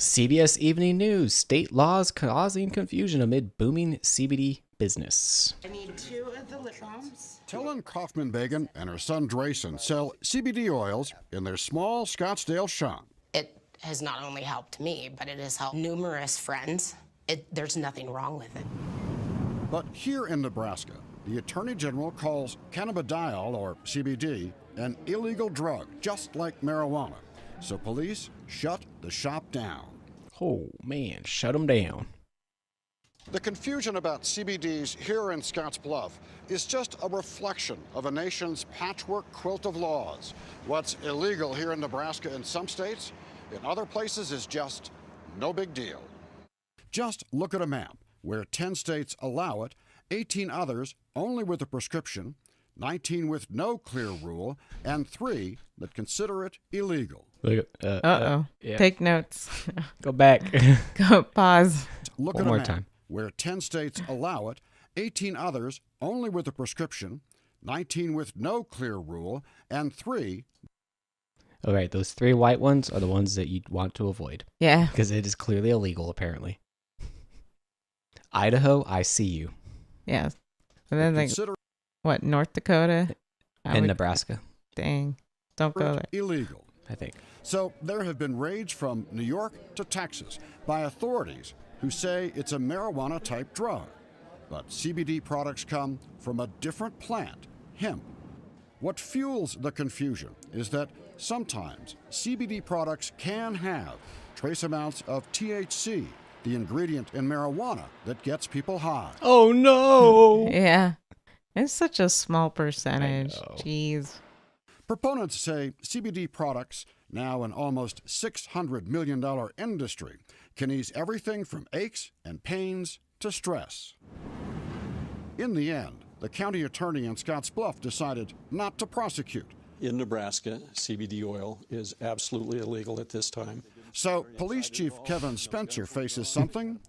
CBS Evening News. State laws causing confusion amid booming CBD business. I need 2 of the lip balms. Helen Kaufman-Bagan and her son Drayson sell CBD oils in their small Scottsdale shop. It has not only helped me, but it has helped numerous friends. There's nothing wrong with it. But here in Nebraska, the Attorney General calls cannabidiol, or CBD, an illegal drug, just like marijuana. So police shut the shop down. Oh, man, shut them down. The confusion about CBDs here in Scottsbluff is just a reflection of a nation's patchwork quilt of laws. What's illegal here in Nebraska in some states, in other places is just no big deal. Just look at a map where 10 states allow it, 18 others only with a prescription, 19 with no clear rule, and 3 that consider it illegal. Yeah. Take notes. Go back. Go pause. Look One at a more map time. where 10 states allow it, 18 others only with a prescription, 19 with no clear rule, and 3. All right, those 3 white ones are the ones that you want to avoid. Yeah. Because it is clearly illegal, apparently. Idaho, I see you. Yeah. And then Consider what, North Dakota? And Nebraska, Dang. Don't go there. illegal. I think. So there have been raids from New York to Texas by authorities who say it's a marijuana-type drug. But CBD products come from a different plant, hemp. What fuels the confusion is that sometimes CBD products can have trace amounts of THC, the ingredient in marijuana that gets people high. Oh, no. Yeah. It's such a small percentage. know. Jeez. Proponents say CBD products, now an almost $600 million industry, can ease everything from aches and pains to stress. In the end, the county attorney in Scottsbluff decided not to prosecute. In Nebraska, CBD oil is absolutely illegal at this time. So Police Chief Kevin Spencer faces something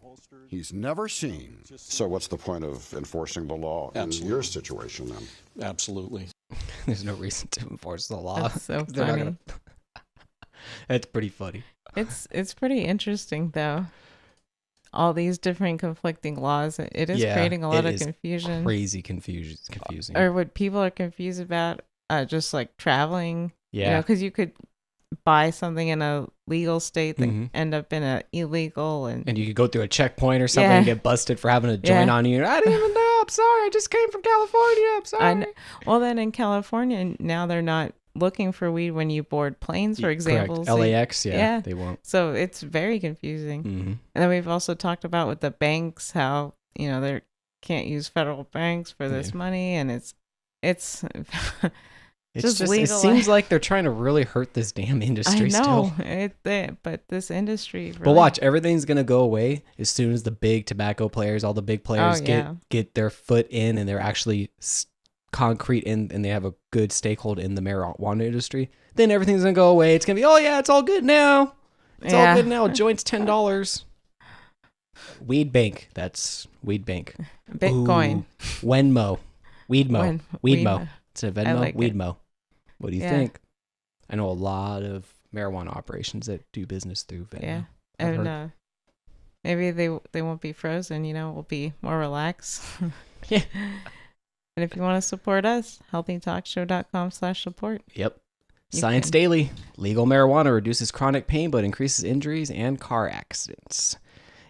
he's never seen. So what's the point of enforcing the law in your situation then? Absolutely. There's no reason to enforce the law. That's so They're not funny. That's pretty funny. It's pretty interesting though. All these different conflicting laws. It is creating a lot of confusion. Crazy confusing. Or what people are confused about, just like traveling. Yeah. Because you could buy something in a legal state that Mhm. end up in a illegal, and And you could go through a checkpoint or something and get busted for having a joint on you. I didn't even know. I'm sorry. I just came from California. I'm sorry. I know. Well, then in California now they're not looking for weed when you board planes, for example. Correct. So LAX, yeah, they won't. So it's very confusing. Mm-hmm. And then we've also talked about with the banks how they can't use federal banks for this money, and it's It's just just legal. it seems like they're trying to really hurt this damn industry I know still. but this industry. Really, But watch, everything's gonna go away as soon as the big tobacco players, all the big players, get their foot in, and they're actually concrete in, and they have a good stakehold in the marijuana industry. Then everything's gonna go away. It's gonna be, oh yeah, it's all good now. It's all good now. A joint's $10. Weed bank. That's weed bank. Bitcoin. Ooh, Venmo. Weedmo. Weedmo. It's a Venmo. like Weedmo. What do you Yeah. think? I know a lot of marijuana operations that do business through Venmo. Yeah, I've heard. and maybe they won't be frozen. We'll be more relaxed. Yeah. And if you want to support us, healthytalkshow.com/support. Yep. You Science can. Daily. Legal marijuana reduces chronic pain but increases injuries and car accidents.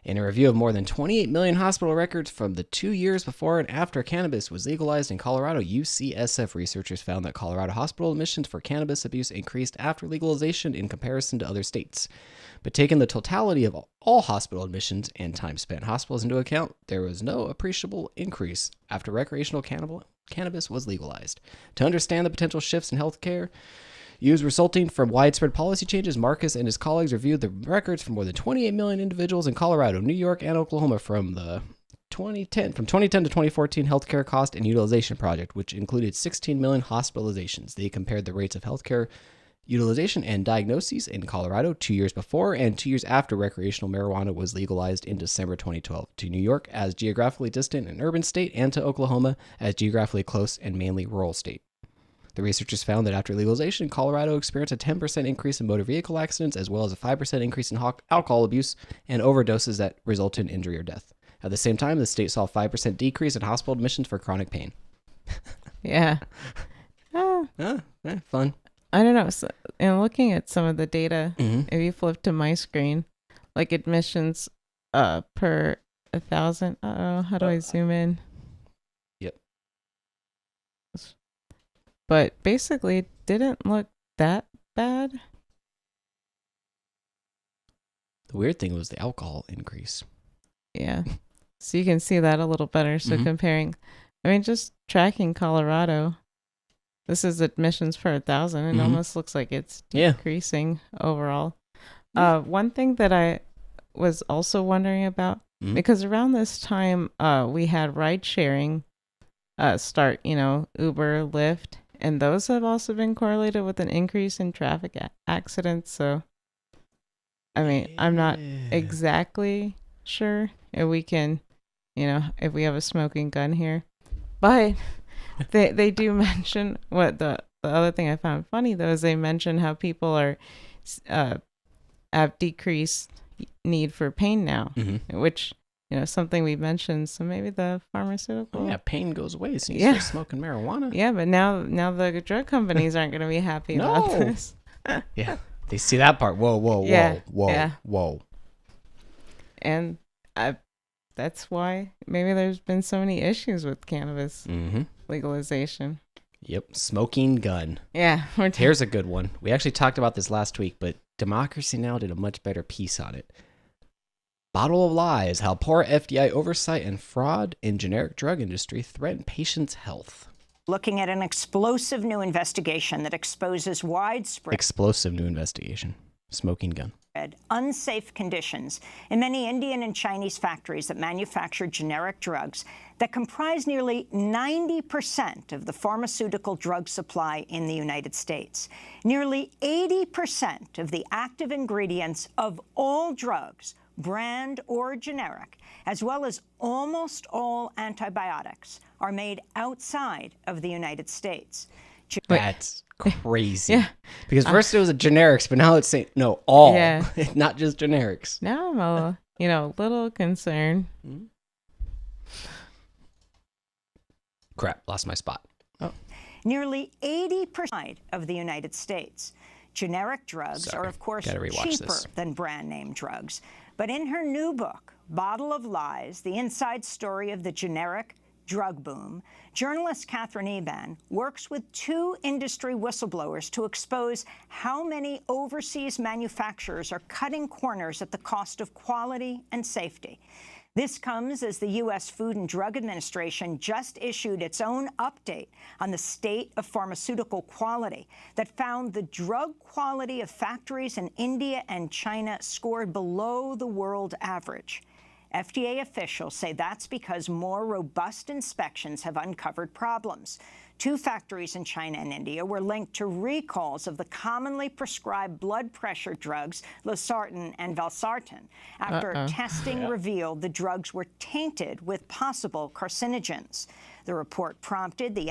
In a review of more than 28 million hospital records from the 2 years before and after cannabis was legalized in Colorado, UCSF researchers found that Colorado hospital admissions for cannabis abuse increased after legalization in comparison to other states. But taking the totality of all hospital admissions and time spent in hospitals into account, there was no appreciable increase after recreational cannabis was legalized. To understand the potential shifts in healthcare use resulting from widespread policy changes, Marcus and his colleagues reviewed the records for more than 28 million individuals in Colorado, New York, and Oklahoma from the 2010 to 2014 Healthcare Cost and Utilization Project, which included 16 million hospitalizations. They compared the rates of healthcare utilization and diagnoses in Colorado 2 years before and 2 years after recreational marijuana was legalized in December 2012, to New York as geographically distant and urban state, and to Oklahoma as geographically close and mainly rural state. The researchers found that after legalization, Colorado experienced a 10% increase in motor vehicle accidents, as well as a 5% increase in alcohol abuse and overdoses that result in injury or death. At the same time, the state saw a 5% decrease in hospital admissions for chronic pain. Yeah. Fun. I don't know. So, in looking at some of the data, if you flip to my screen, like admissions per 1,000. How do I zoom in? Yep. But basically, it didn't look that bad. The weird thing was the alcohol increase. Yeah. So you can see that a little better. So comparing, I mean, just tracking Colorado, this is admissions per 1,000. It almost looks like it's decreasing overall. One thing that I was also wondering about, because around this time, we had ride sharing start, Uber, Lyft, and those have also been correlated with an increase in traffic accidents. So, I mean, I'm not exactly sure if we can, if we have a smoking gun here, but they do mention what the other thing I found funny though is they mention how people are have decreased need for pain now, which something we mentioned. So maybe the pharmaceutical. Oh, yeah, pain goes away as soon as you start smoking marijuana. Yeah, but now the drug companies aren't going to be happy about this. Yeah, they see that part. Whoa. And that's why maybe there's been so many issues with cannabis legalization. Yep, smoking gun. Yeah. Here's a good one. We actually talked about this last week, but Democracy Now! Did a much better piece on it. Bottle of Lies, how poor FDA oversight and fraud in generic drug industry threaten patients' health. Looking at an explosive new investigation that exposes widespread explosive new investigation. Smoking gun. Unsafe conditions in many Indian and Chinese factories that manufacture generic drugs that comprise nearly 90% of the pharmaceutical drug supply in the United States. Nearly 80% of the active ingredients of all drugs, brand or generic, as well as almost all antibiotics, are made outside of the United States. That's crazy. Yeah. Because first it was a generics, but now it's saying no, all. Yeah. Not just generics. Now I'm a little concerned. Crap, lost my spot. Oh. Nearly 80% of the United States. Generic drugs are, of course, cheaper than brand name drugs. But in her new book, Bottle of Lies, The Inside Story of the Generic Drug Boom, journalist Catherine Eban works with two industry whistleblowers to expose how many overseas manufacturers are cutting corners at the cost of quality and safety. This comes as the U.S. Food and Drug Administration just issued its own update on the state of pharmaceutical quality that found the drug quality of factories in India and China scored below the world average. FDA officials say that's because more robust inspections have uncovered problems. Two factories in China and India were linked to recalls of the commonly prescribed blood pressure drugs losartan and valsartan after testing revealed the drugs were tainted with possible carcinogens. The report prompted the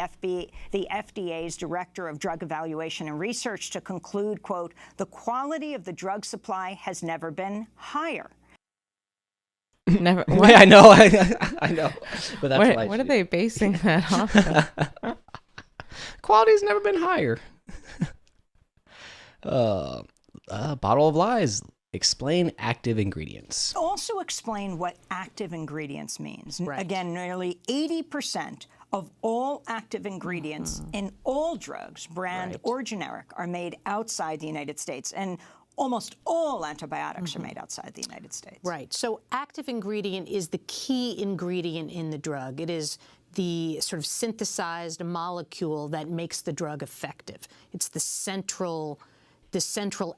FDA's Director of Drug Evaluation and Research to conclude, quote, the quality of the drug supply has never been higher. Never. Yeah, I know. I know. But that's what are they basing that off of? Quality's never been higher. Bottle of Lies. Explain active ingredients. Also explain what active ingredients means. Right. Again, nearly 80% of all active ingredients in all drugs, brand or generic, are made outside the United States. And almost all antibiotics are made outside the United States. Right. So active ingredient is the key ingredient in the drug. It is the sort of synthesized molecule that makes the drug effective. It's the central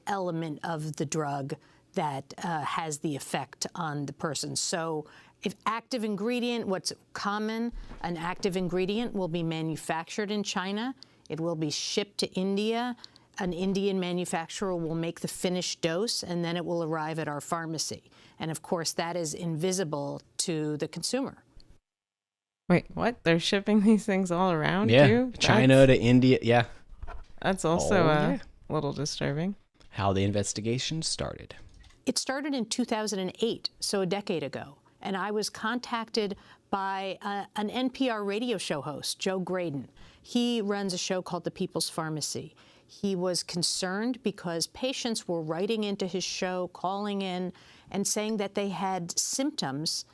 element of the drug that has the effect on the person. So if active ingredient, what's common, an active ingredient will be manufactured in China. It will be shipped to India. An Indian manufacturer will make the finished dose, and then it will arrive at our pharmacy. And of course, that is invisible to the consumer. Wait, what? They're shipping these things all around too? China to India. Yeah. That's also a little disturbing. How the investigation started. It started in 2008, so a decade ago. And I was contacted by an NPR radio show host, Joe Graydon. He runs a show called The People's Pharmacy. He was concerned because patients were writing into his show, calling in, and saying that they had symptoms,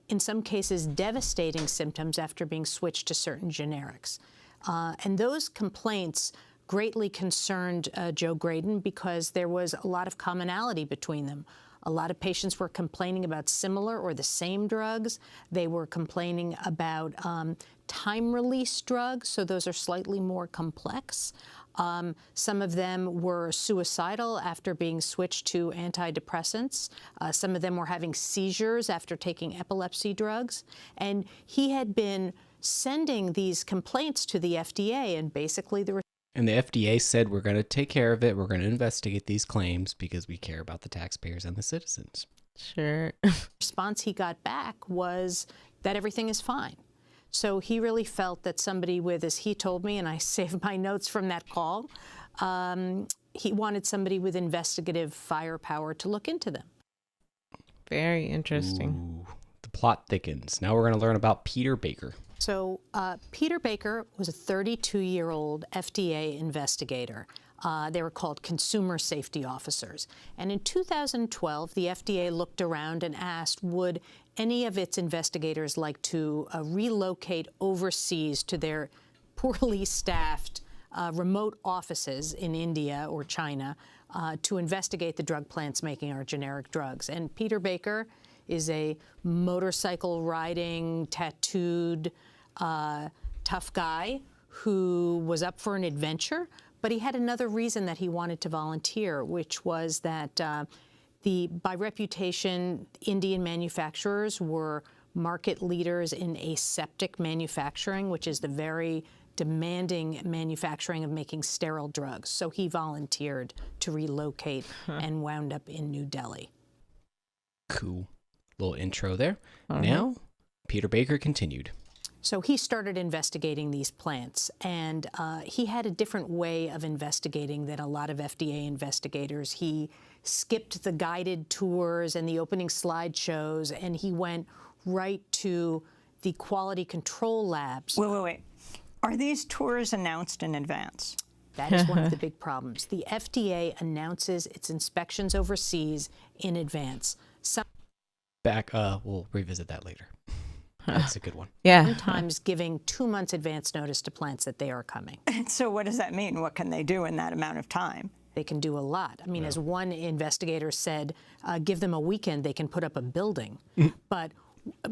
in some cases devastating symptoms, after being switched to certain generics. And those complaints greatly concerned Joe Graydon because there was a lot of commonality between them. A lot of patients were complaining about similar or the same drugs. They were complaining about time-release drugs, so those are slightly more complex. Some of them were suicidal after being switched to antidepressants. Some of them were having seizures after taking epilepsy drugs. And he had been sending these complaints to the FDA, and basically and the FDA said, we're going to take care of it. We're going to investigate these claims because we care about the taxpayers and the citizens. Sure. response he got back was that everything is fine. So he really felt that somebody with, as he told me, and I saved my notes from that call, he wanted somebody with investigative firepower to look into them. Very interesting. Ooh, the plot thickens. Now we're going to learn about Peter Baker. So Peter Baker was a 32-year-old FDA investigator. They were called consumer safety officers. And in 2012, the FDA looked around and asked, would any of its investigators like to relocate overseas to their poorly staffed remote offices in India or China to investigate the drug plants making our generic drugs. And Peter Baker is a motorcycle riding, tattooed, tough guy who was up for an adventure, but he had another reason that he wanted to volunteer, which was that by reputation, Indian manufacturers were market leaders in aseptic manufacturing, which is the very demanding manufacturing of making sterile drugs. So he volunteered to relocate and wound up in New Delhi. Cool. Little intro there. Now, Peter Baker continued. So he started investigating these plants, and he had a different way of investigating than a lot of FDA investigators. He skipped the guided tours and the opening slideshows, and he went right to the quality control labs. Wait. Are these tours announced in advance? That is one of the big problems. The FDA announces its inspections overseas in advance. We'll revisit that later. That's a good one. Yeah. Sometimes giving 2 months advance notice to plants that they are coming. So what does that mean? What can they do in that amount of time? They can do a lot. I mean, as one investigator said, give them a weekend, they can put up a building. But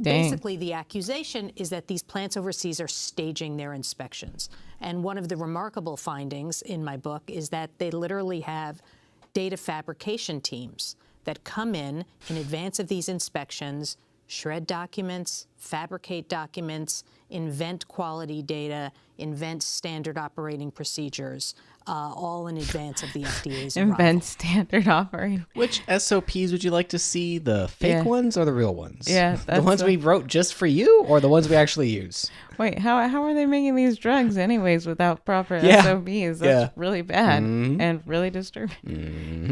basically, the accusation is that these plants overseas are staging their inspections. And one of the remarkable findings in my book is that they literally have data fabrication teams that come in advance of these inspections, shred documents, fabricate documents, invent quality data, invent standard operating procedures, all in advance of the FDA's arrival. Invent standard operating. Which SOPs would you like to see, the fake ones or the real ones? Yeah. The ones we wrote just for you or the ones we actually use? Wait, how are they making these drugs anyways without proper SOPs? That's really bad and really disturbing.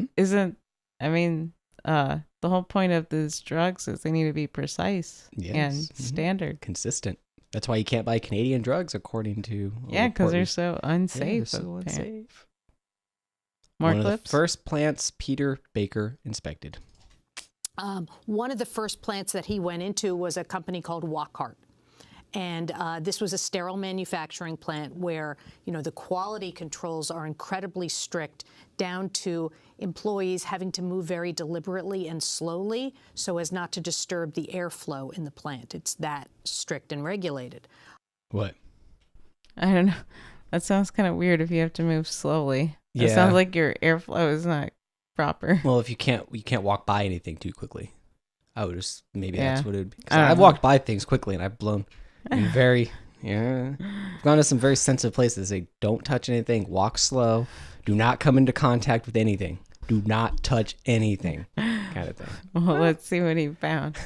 The whole point of these drugs is they need to be precise and standard. Consistent. That's why you can't buy Canadian drugs, according to... Yeah, because they're so unsafe. Yeah, they're so unsafe. More One clips? of the first plants Peter Baker inspected. One of the first plants that he went into was a company called Wockhardt. And this was a sterile manufacturing plant where, the quality controls are incredibly strict, down to employees having to move very deliberately and slowly so as not to disturb the airflow in the plant. It's that strict and regulated. What? I don't know. That sounds kind of weird if you have to move slowly. Yeah. It sounds like your airflow is not proper. Well, if you can't walk by anything too quickly. I would just, maybe that's what it would be. I've walked by things quickly and I've blown I've gone to some very sensitive places. They say, don't touch anything, walk slow, do not come into contact with anything, do not touch anything, kind of thing. Well, let's see what he found.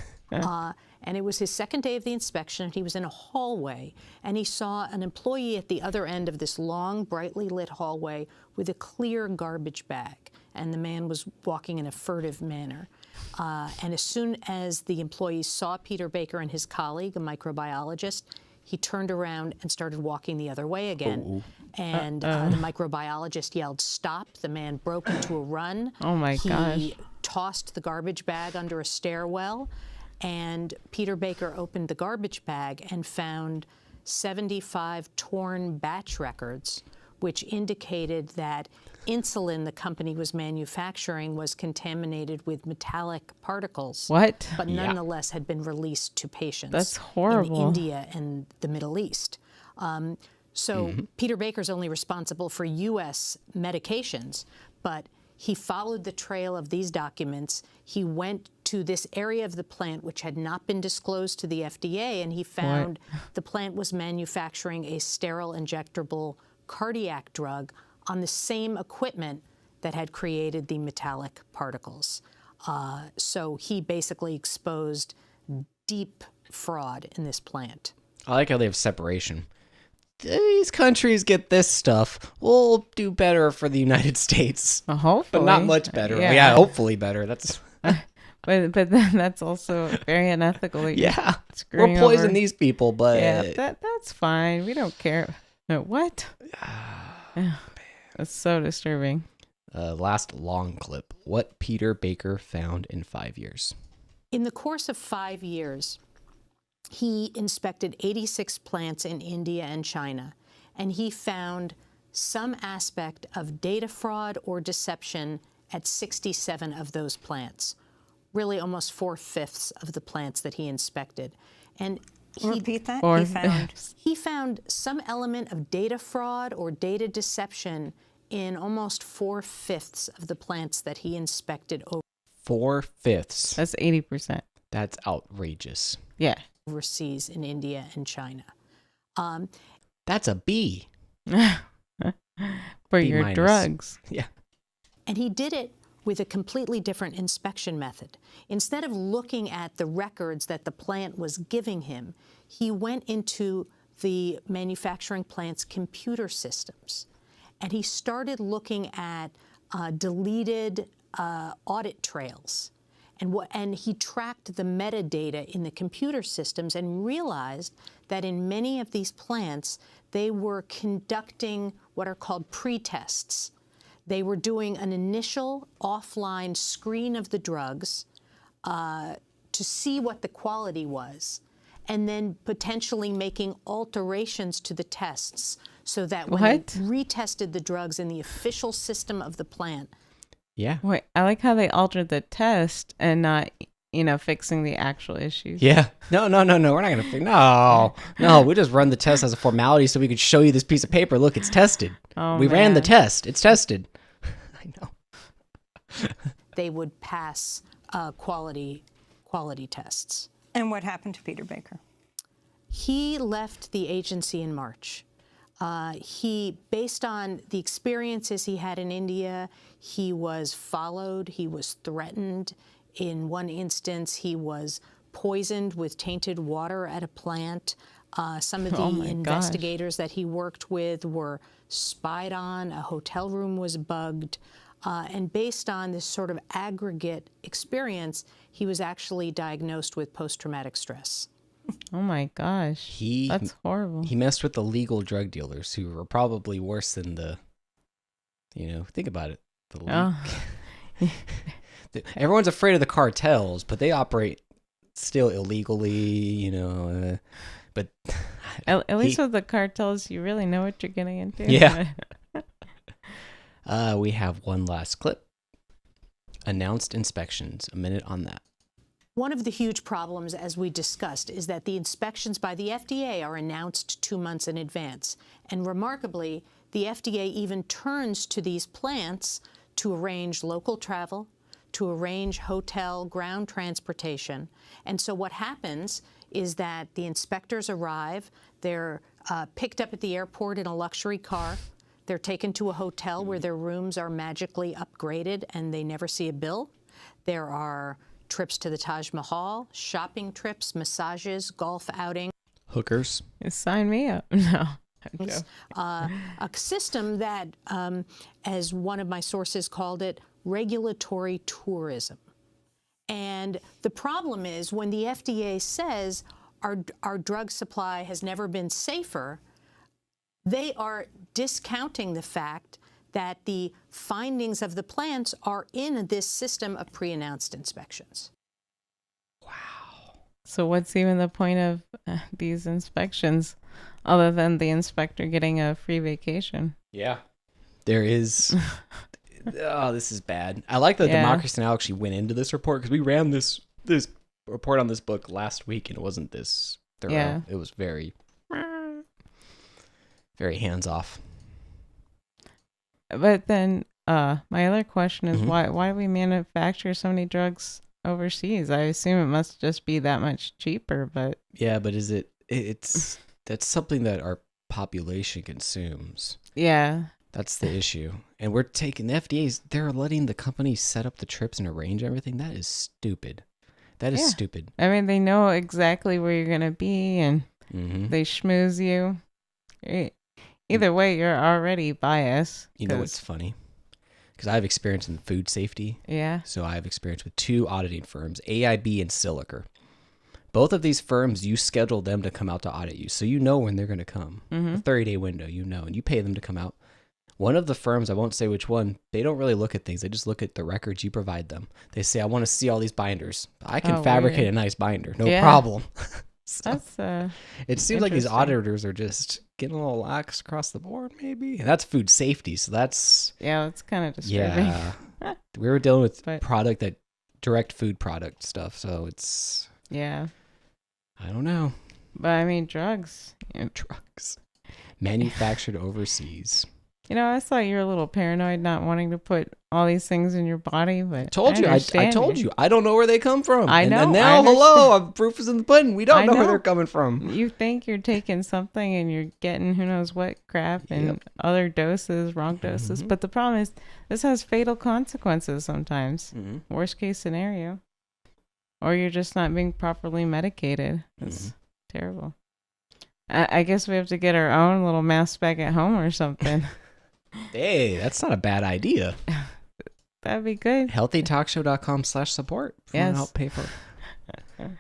And it was his second day of the inspection. He was in a hallway, and he saw an employee at the other end of this long, brightly lit hallway with a clear garbage bag. And the man was walking in a furtive manner. And as soon as the employee saw Peter Baker and his colleague, a microbiologist, he turned around and started walking the other way again. And the microbiologist yelled, "Stop." The man broke into a run. Oh, my gosh. He tossed the garbage bag under a stairwell. And Peter Baker opened the garbage bag and found 75 torn batch records, which indicated that insulin the company was manufacturing was contaminated with metallic particles. What? But nonetheless had been released to patients. That's horrible. In India and the Middle East. Peter Baker's only responsible for U.S. medications, but he followed the trail of these documents. He went to this area of the plant which had not been disclosed to the FDA, and he found the plant was manufacturing a sterile injectable cardiac drug on the same equipment that had created the metallic particles. So he basically exposed deep fraud in this plant. I like how they have separation. These countries get this stuff. We'll do better for the United States. Hopefully. But not much better. Yeah, Yeah, hopefully better. That's but then that's also very unethical. yeah. Screwing We'll poison over. these people, but Yeah, that's fine. We don't care. No, what? That's so disturbing. Last long clip. What Peter Baker found in 5 years. In the course of 5 years, he inspected 86 plants in India and China, and he found some aspect of data fraud or deception at 67 of those plants, really almost 4/5 of the plants that he inspected. And Repeat that? he found some element of data fraud or data deception in almost 4/5 of the plants that he inspected. 4/5. That's 80%. That's outrageous. Yeah. Overseas in India and China. That's a B. For B your minus. drugs. Yeah. And he did it with a completely different inspection method. Instead of looking at the records that the plant was giving him, he went into the manufacturing plant's computer systems. And he started looking at deleted audit trails. And he tracked the metadata in the computer systems and realized that in many of these plants, they were conducting what are called pre-tests. They were doing an initial offline screen of the drugs to see what the quality was, and then potentially making alterations to the tests so that when they retested the drugs in the official system of the plant. Yeah. Wait, I like how they altered the test and not, fixing the actual issues. Yeah. No. We're not going to fix. No. We just run the test as a formality so we could show you this piece of paper. Look, it's tested. We ran the test. It's tested. I know. They would pass quality tests. And what happened to Peter Baker? He left the agency in March. Based on the experiences he had in India, he was followed, he was threatened. In one instance, he was poisoned with tainted water at a plant. Some of the investigators that he worked with were spied on. A hotel room was bugged. And based on this sort of aggregate experience, he was actually diagnosed with post-traumatic stress. Oh my gosh. That's horrible. He messed with the legal drug dealers who were probably worse than think about it. Everyone's afraid of the cartels, but they operate still illegally, but at least with the cartels, you really know what you're getting into. Yeah. We have one last clip. Announced inspections. A minute on that. One of the huge problems, as we discussed, is that the inspections by the FDA are announced 2 months in advance. And remarkably, the FDA even turns to these plants to arrange local travel, to arrange hotel, ground transportation. And so what happens is that the inspectors arrive, they're picked up at the airport in a luxury car, they're taken to a hotel where their rooms are magically upgraded and they never see a bill. There are trips to the Taj Mahal, shopping trips, massages, golf outing. Hookers. Sign me up. No. A system that, as one of my sources called it, regulatory tourism. And the problem is when the FDA says our drug supply has never been safer, they are discounting the fact that the findings of the plants are in this system of pre-announced inspections. Wow. So what's even the point of these inspections other than the inspector getting a free vacation? Yeah. There is... Oh, this is bad. I like that Democracy Now! Actually went into this report because we ran this report on this book last week and it wasn't this thorough. Yeah. It was very, very hands-off. But then my other question is why do we manufacture so many drugs overseas? I assume it must just be that much cheaper, but... Yeah, but is it's that's something that our population consumes. Yeah. That's the issue. And we're taking the FDA's, they're letting the companies set up the trips and arrange everything. That is stupid. That is stupid. I mean, they know exactly where you're going to be and they schmooze you. Either way, you're already biased. You know what's funny? Because I have experience in food safety. Yeah. So I have experience with 2 auditing firms, AIB and Silica. Both of these firms, you schedule them to come out to audit you. So you know when they're going to come. A 30-day window, and you pay them to come out. One of the firms, I won't say which one, they don't really look at things. They just look at the records you provide them. They say, I want to see all these binders. I can fabricate a nice binder. No problem. So that's it seems like these auditors are just getting a little lax across the board, maybe. And that's food safety. So that's... Yeah, that's kind of disturbing. Yeah. We were dealing with direct food product stuff. So it's... Yeah. I don't know. But I mean, drugs. Drugs. Manufactured overseas. You know, I thought you were a little paranoid not wanting to put all these things in your body, but I told you. I don't know where they come from. I know. And now, hello, proof is in the pudding. We don't know where they're coming from. You think you're taking something and you're getting who knows what crap and other doses, wrong doses. But the problem is this has fatal consequences sometimes. Worst case scenario. Or you're just not being properly medicated. It's terrible. I guess we have to get our own little mask back at home or something. Hey, that's not a bad idea. That'd be good. HealthyTalkShow.com/support. Yes. Help pay for it.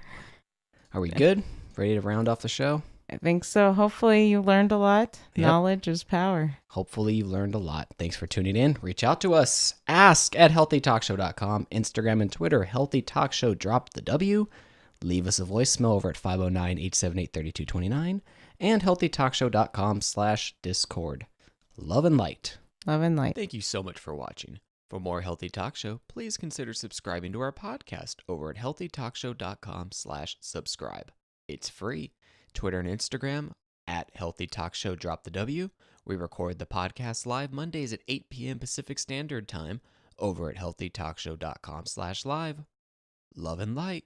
Are we good? Ready to round off the show? I think so. Hopefully you learned a lot. Yep. Knowledge is power. Hopefully you learned a lot. Thanks for tuning in. Reach out to us. Ask at HealthyTalkShow.com. Instagram and Twitter, Healthy Talk Show, drop the W. Leave us a voicemail over at 509-878-3229 and HealthyTalkShow.com/Discord. Love and light. Love and light. Thank you so much for watching. For more Healthy Talk Show, please consider subscribing to our podcast over at HealthyTalkShow.com/subscribe. It's free. Twitter and Instagram at Healthy Talk Show, drop the W. We record the podcast live Mondays at 8 p.m. Pacific Standard Time over at HealthyTalkShow.com/live. Love and light.